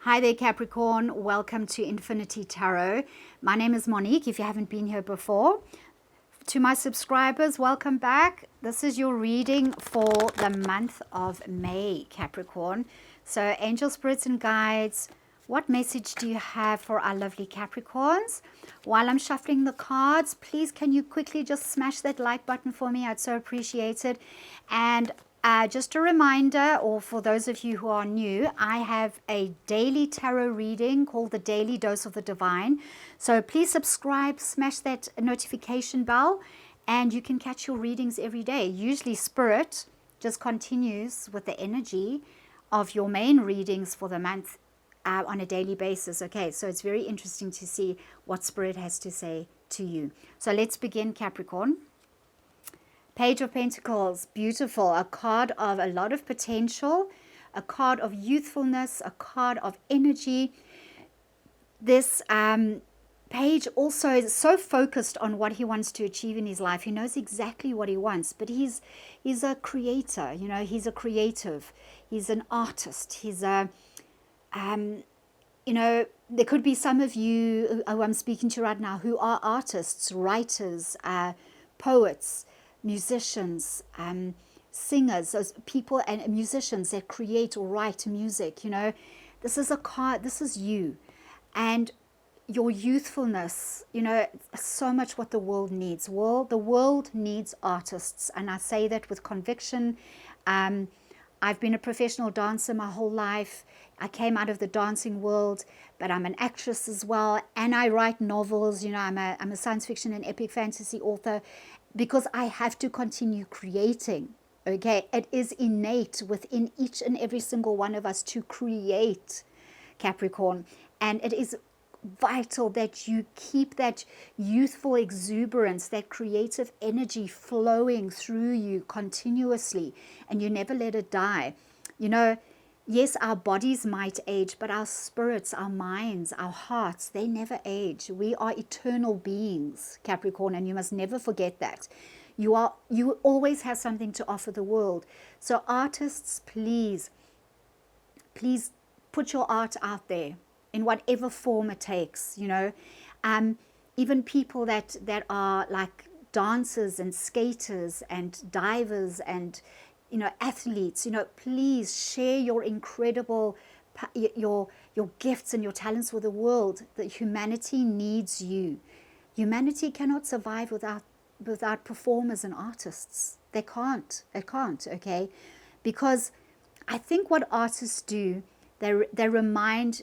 Hi there, Capricorn. Welcome to Infinity Tarot. My name is Monique, if you haven't been here before. To my subscribers, welcome back. This is your reading for the month of May, Capricorn. So, angel spirits and guides, what message do you have for our lovely Capricorns? While I'm shuffling the cards, please can you quickly just smash that like button for me? I'd so appreciate it. And just a reminder, or for those of you who are new, I have a daily tarot reading called the Daily Dose of the Divine. So please subscribe, smash that notification bell, and you can catch your readings every day. Usually Spirit just continues with the energy of your main readings for the month on a daily basis. Okay, so it's very interesting to see what Spirit has to say to you. So let's begin, Capricorn. Page of Pentacles, beautiful, a card of a lot of potential, a card of youthfulness, a card of energy. This page also is so focused on what he wants to achieve in his life. He knows exactly what he wants, but he's a creator, you know, he's a creative, he's an artist, he's a, you know, there could be some of you who I'm speaking to right now who are artists, writers, poets, musicians, singers, those people and musicians that create or write music. You know, this is a card, this is you and your youthfulness. You know, so much what the world needs. The world needs artists, and I say that with conviction. I've been a professional dancer my whole life. I came out of the dancing world, but I'm an actress as well, and I write novels. You know, I'm a science fiction and epic fantasy author, because I have to continue creating. Okay, it is innate within each and every single one of us to create, Capricorn, and it is vital that you keep that youthful exuberance, that creative energy flowing through you continuously, and you never let it die. You know, yes, our bodies might age, but our spirits, our minds, our hearts, they never age. We are eternal beings, Capricorn, and you must never forget that. You always have something to offer the world. So artists, please put your art out there in whatever form it takes, you know. Even people that are like dancers and skaters and divers and, you know, athletes, you know, please share your incredible, your gifts and your talents with the world. That humanity needs you. Humanity cannot survive without performers and artists. They can't, okay? Because I think what artists do, they remind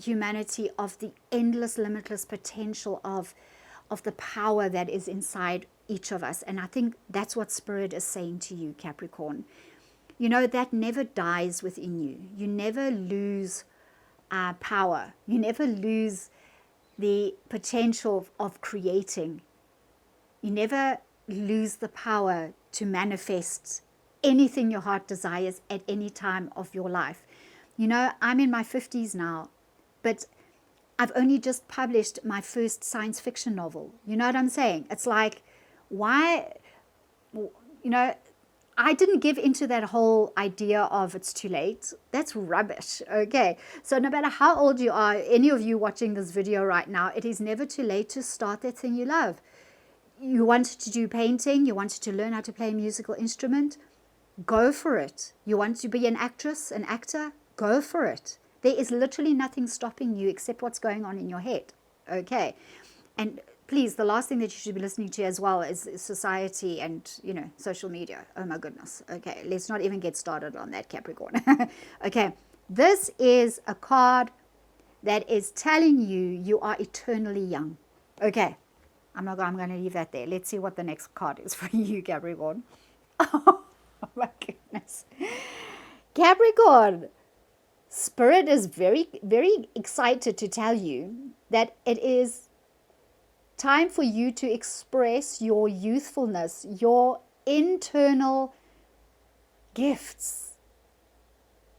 humanity of the endless, limitless potential of the power that is inside each of us. And I think that's what Spirit is saying to you, Capricorn. You know, that never dies within you. You never lose power. You never lose the potential of creating. You never lose the power to manifest anything your heart desires at any time of your life. You know, I'm in my 50s now, but I've only just published my first science fiction novel. You know what I'm saying? It's like, why, you know, I didn't give into that whole idea of it's too late. That's rubbish, okay? So no matter how old you are, any of you watching this video right now, it is never too late to start that thing you love. You wanted to do painting, you wanted to learn how to play a musical instrument, go for it. You want to be an actress, an actor, go for it. There is literally nothing stopping you except what's going on in your head, okay? And please, the last thing that you should be listening to as well is society and, you know, social media. Oh my goodness. Okay, let's not even get started on that, Capricorn. Okay, this is a card that is telling you you are eternally young. Okay, I'm going to leave that there. Let's see what the next card is for you, Capricorn. Oh my goodness. Capricorn, Spirit is very, very excited to tell you that it is time for you to express your youthfulness, your internal gifts,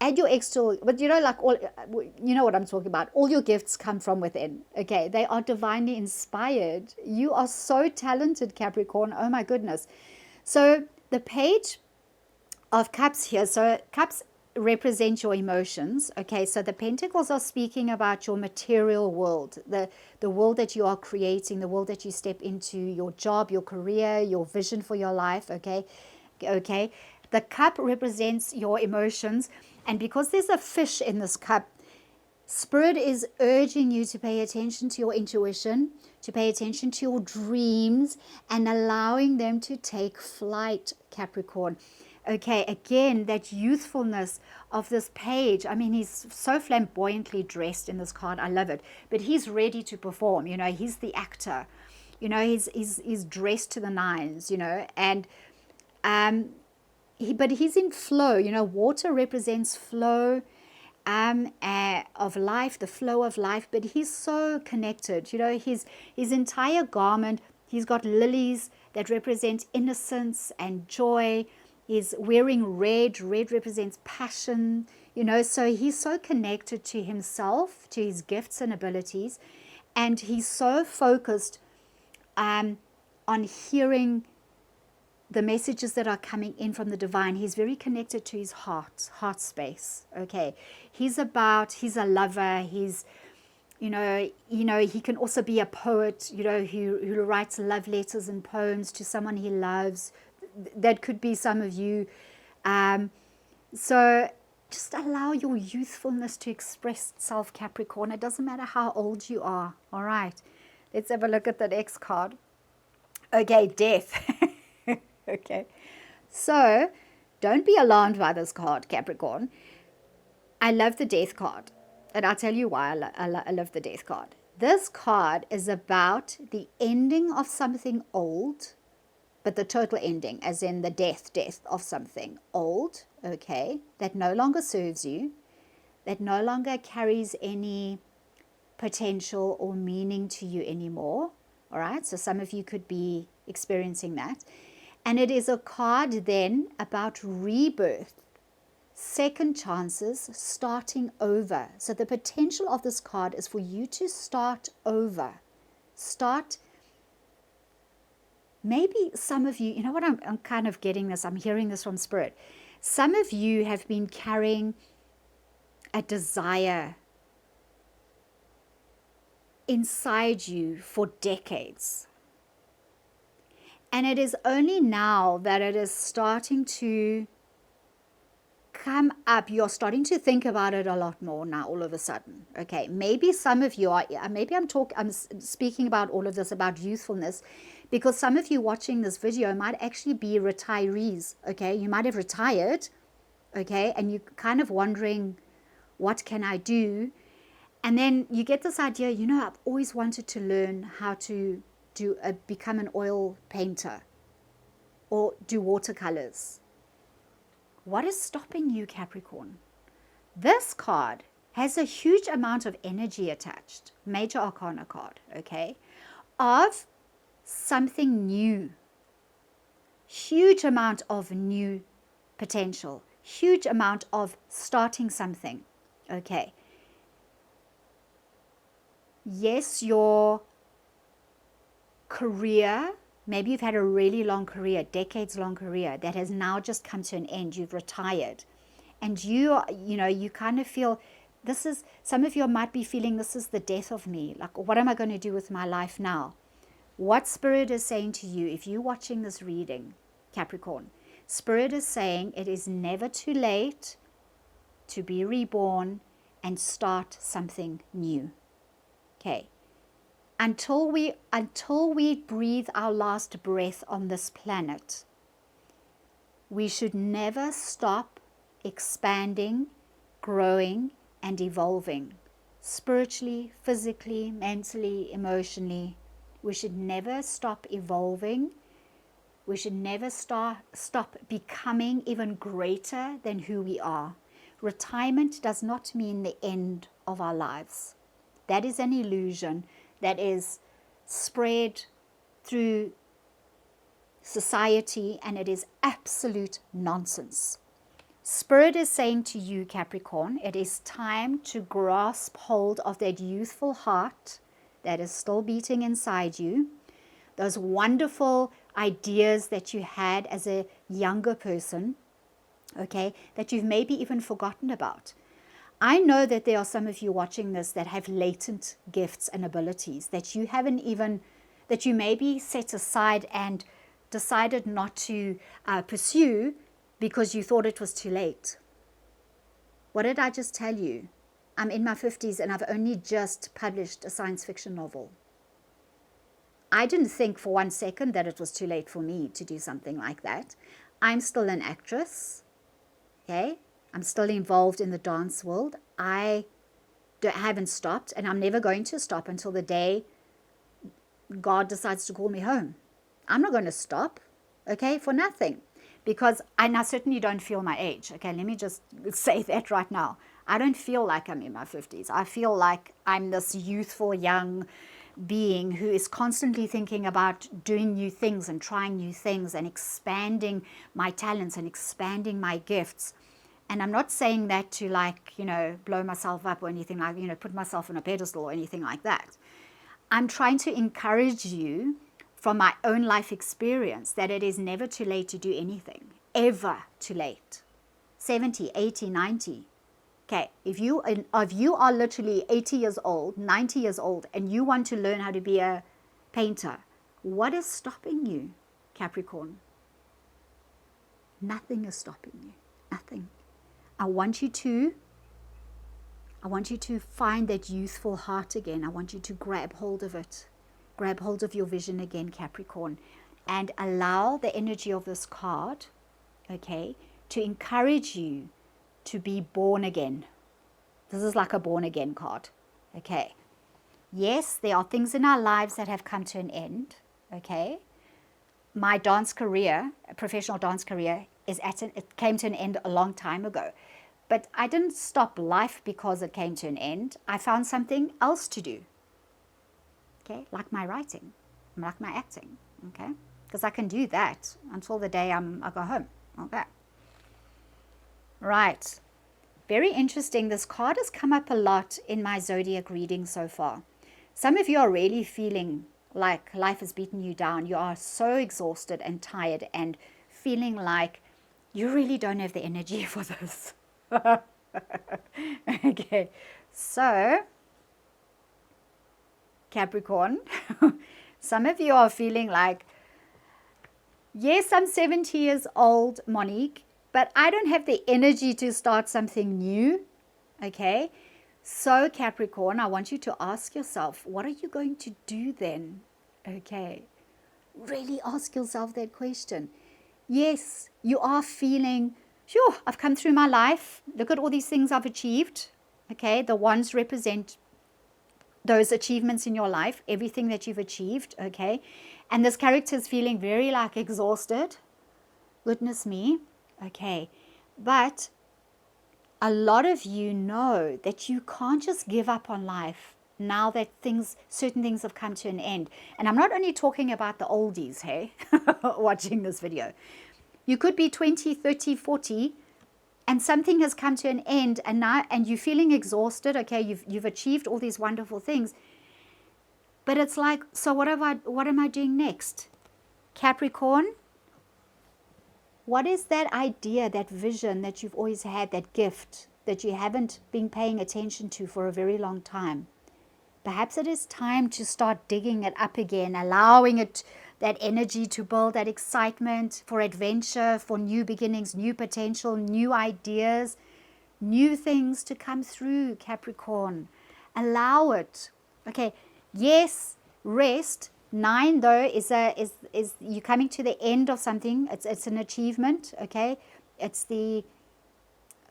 and your external. But you know, like all, you know what I'm talking about. All your gifts come from within. Okay, they are divinely inspired. You are so talented, Capricorn. Oh my goodness. So the Page of Cups here. So Cups represent your emotions. Okay, so the pentacles are speaking about your material world, the world that you are creating, the world that you step into, your job, your career, your vision for your life. Okay, the cup represents your emotions, and because there's a fish in this cup, Spirit is urging you to pay attention to your intuition, to pay attention to your dreams, and allowing them to take flight, Capricorn. Okay, again, that youthfulness of this page. I mean, he's so flamboyantly dressed in this card. I love it. But he's ready to perform. You know, he's the actor. You know, he's dressed to the nines, you know, and but he's in flow. You know, water represents flow of life, the flow of life, but he's so connected. You know, his entire garment, he's got lilies that represent innocence and joy. He's wearing red. Red represents passion, you know, so he's so connected to himself, to his gifts and abilities, and he's so focused on hearing the messages that are coming in from the divine. He's very connected to his heart space. Okay, he's a lover. He's, you know, he can also be a poet, you know, who writes love letters and poems to someone he loves. That could be some of you. So just allow your youthfulness to express itself, Capricorn. It doesn't matter how old you are. All right, let's have a look at the next card. Okay, death. Okay, so don't be alarmed by this card, Capricorn. I love the death card, and I'll tell you why I love the death card. This card is about the ending of something old, but the total ending, as in the death of something old, okay, that no longer serves you, that no longer carries any potential or meaning to you anymore. All right, so some of you could be experiencing that. And it is a card then about rebirth, second chances, starting over. So the potential of this card is for you to start over. Maybe some of you, you know what, I'm kind of getting this, I'm hearing this from Spirit. Some of you have been carrying a desire inside you for decades. And it is only now that it is starting to come up. You're starting to think about it a lot more now all of a sudden. Okay, maybe some of you are, maybe I'm speaking about all of this, about youthfulness, because some of you watching this video might actually be retirees. Okay, you might have retired, okay, and you're kind of wondering, what can I do? And then you get this idea, you know, I've always wanted to learn how to become an oil painter or do watercolors. What is stopping you, Capricorn? This card has a huge amount of energy attached, major arcana card, okay, of something new, huge amount of new potential, huge amount of starting something, okay. Yes, your career, maybe you've had a really long career, decades long career that has now just come to an end. You've retired, and you kind of feel this is, some of you might be feeling this is the death of me. Like, what am I going to do with my life now? What Spirit is saying to you, if you're watching this reading, Capricorn, Spirit is saying it is never too late to be reborn and start something new. Okay. Until we breathe our last breath on this planet, we should never stop expanding, growing, and evolving. Spiritually, physically, mentally, emotionally. We should never stop evolving. We should never stop becoming even greater than who we are. Retirement does not mean the end of our lives. That is an illusion that is spread through society, and it is absolute nonsense. Spirit is saying to you, Capricorn, it is time to grasp hold of that youthful heart that is still beating inside you, those wonderful ideas that you had as a younger person, okay, that you've maybe even forgotten about. I know that there are some of you watching this that have latent gifts and abilities that you haven't even, that you maybe set aside and decided not to pursue because you thought it was too late. What did I just tell you? I'm in my 50s and I've only just published a science fiction novel. I didn't think for 1 second that it was too late for me to do something like that. I'm still an actress, okay? I'm still involved in the dance world. I haven't stopped, and I'm never going to stop until the day God decides to call me home. I'm not going to stop, okay, for nothing. Because I certainly don't feel my age, okay? Let me just say that right now. I don't feel like I'm in my 50s. I feel like I'm this youthful, young being who is constantly thinking about doing new things and trying new things and expanding my talents and expanding my gifts. And I'm not saying that to, like, you know, blow myself up or anything like, you know, put myself on a pedestal or anything like that. I'm trying to encourage you from my own life experience that it is never too late to do anything. Ever too late. 70, 80, 90. Okay, if you are literally 80 years old, 90 years old, and you want to learn how to be a painter, what is stopping you, Capricorn? Nothing is stopping you. Nothing. I want you to find that youthful heart again. I want you to grab hold of it. Grab hold of your vision again, Capricorn, and allow the energy of this card, okay, to encourage you to be born again. This is like a born again card, okay. Yes, there are things in our lives that have come to an end, okay. My dance career, professional dance career, it came to an end a long time ago. But I didn't stop life because it came to an end. I found something else to do, okay, like my writing, like my acting, okay, because I can do that until the day I go home, okay. Right. Very interesting. This card has come up a lot in my zodiac reading so far. Some of you are really feeling like life has beaten you down. You are so exhausted and tired and feeling like you really don't have the energy for this. Okay, so Capricorn, some of you are feeling like, yes, I'm 70 years old, Monique, but I don't have the energy to start something new, okay? So Capricorn, I want you to ask yourself, what are you going to do then, okay? Really ask yourself that question. Yes, you are feeling, sure, I've come through my life. Look at all these things I've achieved, okay? The ones represent those achievements in your life, everything that you've achieved, okay? And this character is feeling very like exhausted. Goodness me. Okay, but a lot of you know that you can't just give up on life now that certain things have come to an end. And I'm not only talking about the oldies, hey, watching this video. You could be 20, 30, 40, and something has come to an end, and you're feeling exhausted. Okay, you've achieved all these wonderful things, but it's like, so what am I doing next? Capricorn, what is that idea, that vision that you've always had, that gift that you haven't been paying attention to for a very long time? Perhaps it is time to start digging it up again, allowing it, that energy to build, that excitement for adventure, for new beginnings, new potential, new ideas, new things to come through, Capricorn. Allow it. Okay, yes, rest. 9 though is you coming to the end of something. It's an achievement, okay? It's the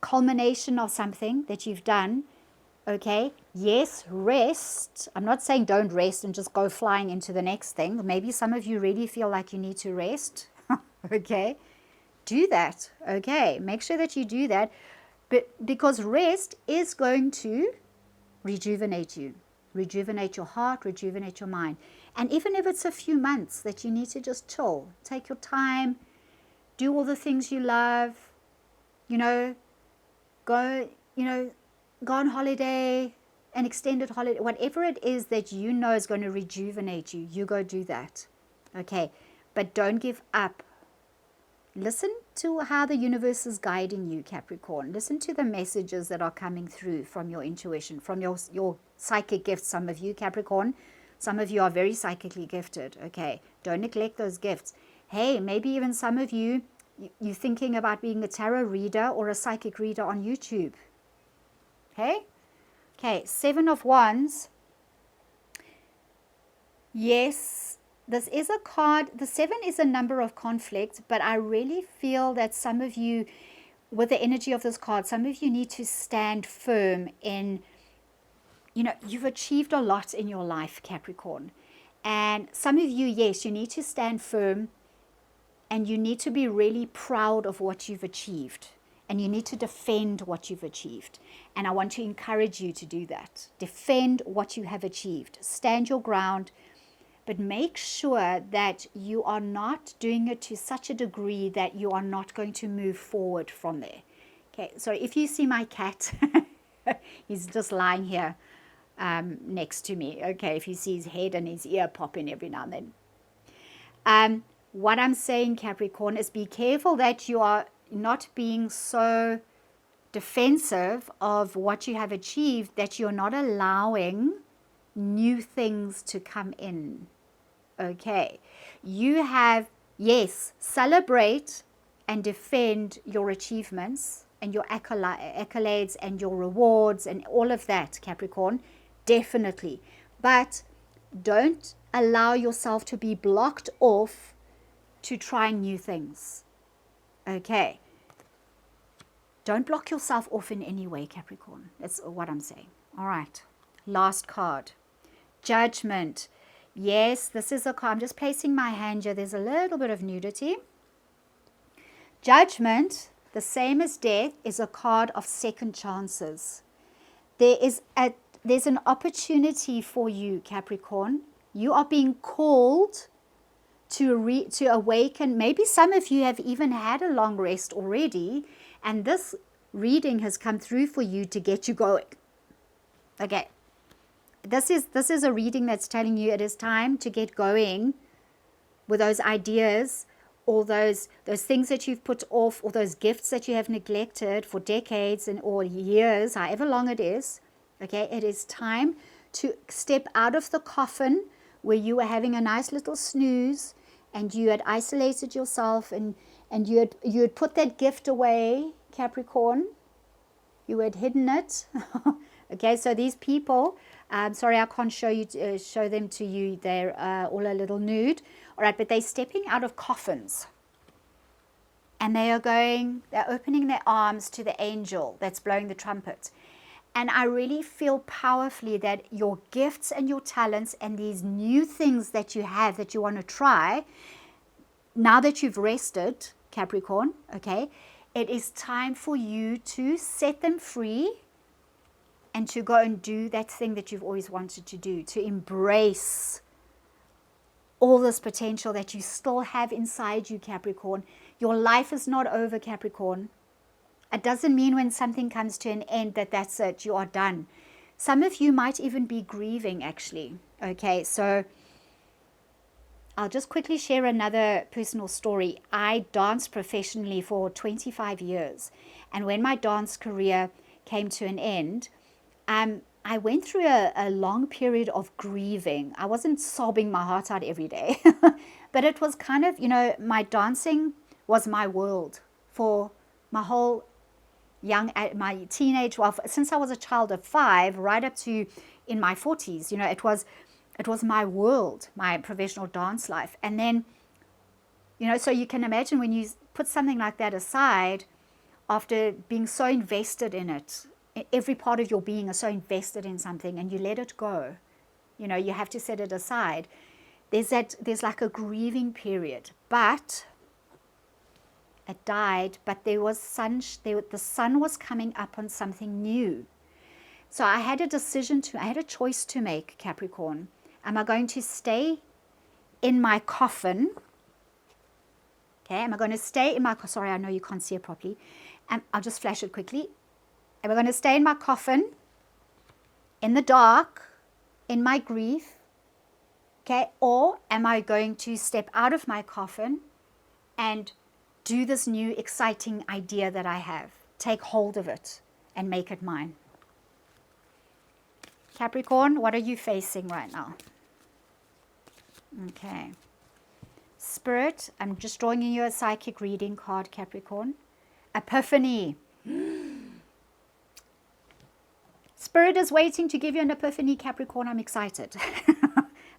culmination of something that you've done, okay? Yes, rest. I'm not saying don't rest and just go flying into the next thing. Maybe some of you really feel like you need to rest, okay? Do that, okay? Make sure that you do that, but because rest is going to rejuvenate you. Rejuvenate your heart, rejuvenate your mind. And even if it's a few months that you need to just chill, take your time, do all the things you love, go on holiday, an extended holiday, whatever it is that you know is going to rejuvenate you, you go do that. Okay, but don't give up. Listen to how the universe is guiding you, Capricorn. Listen to the messages that are coming through from your intuition, from your psychic gifts. Some of you, Capricorn, some of you are very psychically gifted. Okay, don't neglect those gifts. Hey, maybe even some of you, you're thinking about being a tarot reader or a psychic reader on YouTube. Okay, 7 of Wands. Yes, this is a card. The 7 is a number of conflict, but I really feel that some of you, with the energy of this card, some of you need to stand firm in, you've achieved a lot in your life, Capricorn. And some of you, yes, you need to stand firm and you need to be really proud of what you've achieved. And you need to defend what you've achieved. And I want to encourage you to do that. Defend what you have achieved. Stand your ground. But make sure that you are not doing it to such a degree that you are not going to move forward from there. Okay, so if you see my cat, he's just lying here next to me. Okay, if you see his head and his ear popping every now and then. What I'm saying, Capricorn, is be careful that you are not being so defensive of what you have achieved that you're not allowing new things to come in. Okay, you have, yes, celebrate and defend your achievements and your accolades and your rewards and all of that, Capricorn, definitely. But don't allow yourself to be blocked off to trying new things. Okay. Don't block yourself off in any way, Capricorn. That's what I'm saying. All right. Last card. Judgment. Yes, this is a card. I'm just placing my hand here. There's a little bit of nudity. Judgment, the same as death, is a card of second chances. There's an opportunity for you, Capricorn. You are being called to awaken. Maybe some of you have even had a long rest already, and this reading has come through for you to get you going. Okay, this is a reading that's telling you it is time to get going with those ideas, or those things that you've put off, or those gifts that you have neglected for decades or years, however long it is. Okay, it is time to step out of the coffin where you were having a nice little snooze and you had isolated yourself and you had put that gift away, Capricorn. You had hidden it. Okay, so these people, sorry I can't show them to you. They're all a little nude. All right, but they're stepping out of coffins. And they're opening their arms to the angel that's blowing the trumpet. And I really feel powerfully that your gifts and your talents and these new things that you have that you want to try, now that you've rested, Capricorn, okay, it is time for you to set them free and to go and do that thing that you've always wanted to do, to embrace all this potential that you still have inside you, Capricorn. Your life is not over, Capricorn. It doesn't mean when something comes to an end that that's it, you are done. Some of you might even be grieving, actually. Okay, so I'll just quickly share another personal story. I danced professionally for 25 years. And when my dance career came to an end, I went through a long period of grieving. I wasn't sobbing my heart out every day. But it was kind of, my dancing was my world for my whole my teenage, well, since I was a child of 5 right up to in my 40s, it was my world, my professional dance life. And then, so you can imagine when you put something like that aside, after being so invested in it, every part of your being is so invested in something, and you let it go, you have to set it aside. There's like a grieving period, but it died, but there was the sun was coming up on something new. So I had a choice to make, Capricorn. Am I going to stay in my coffin? Okay, am I going to stay in my, sorry, I know you can't see it properly. I'll just flash it quickly. Am I going to stay in my coffin, in the dark, in my grief? Okay, or am I going to step out of my coffin and do this new exciting idea that I have. Take hold of it and make it mine. Capricorn, what are you facing right now? Okay. Spirit, I'm just drawing you a psychic reading card, Capricorn. Epiphany. Spirit is waiting to give you an epiphany, Capricorn. I'm excited.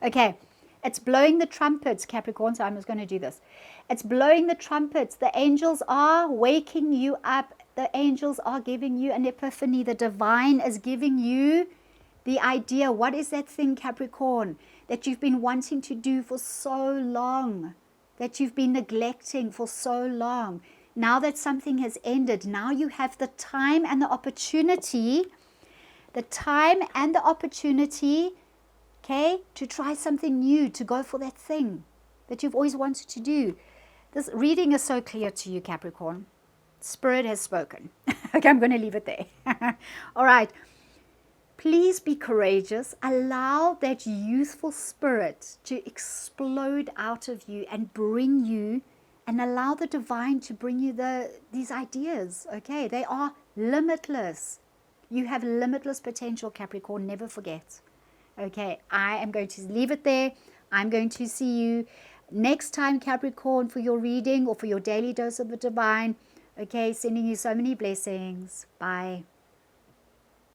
Okay. It's blowing the trumpets, Capricorn, so I'm just going to do this. It's blowing the trumpets. The angels are waking you up. The angels are giving you an epiphany. The divine is giving you the idea. What is that thing, Capricorn, that you've been wanting to do for so long, that you've been neglecting for so long? Now that something has ended, now you have the time and the opportunity, okay, to try something new, to go for that thing that you've always wanted to do. This reading is so clear to you, Capricorn. Spirit has spoken. Okay, I'm going to leave it there. All right. Please be courageous. Allow that youthful spirit to explode out of you and bring you, and allow the divine to bring you these ideas. Okay, they are limitless. You have limitless potential, Capricorn. Never forget. Okay, I am going to leave it there. I'm going to see you next time, Capricorn, for your reading or for your daily dose of the divine. Okay, sending you so many blessings. Bye.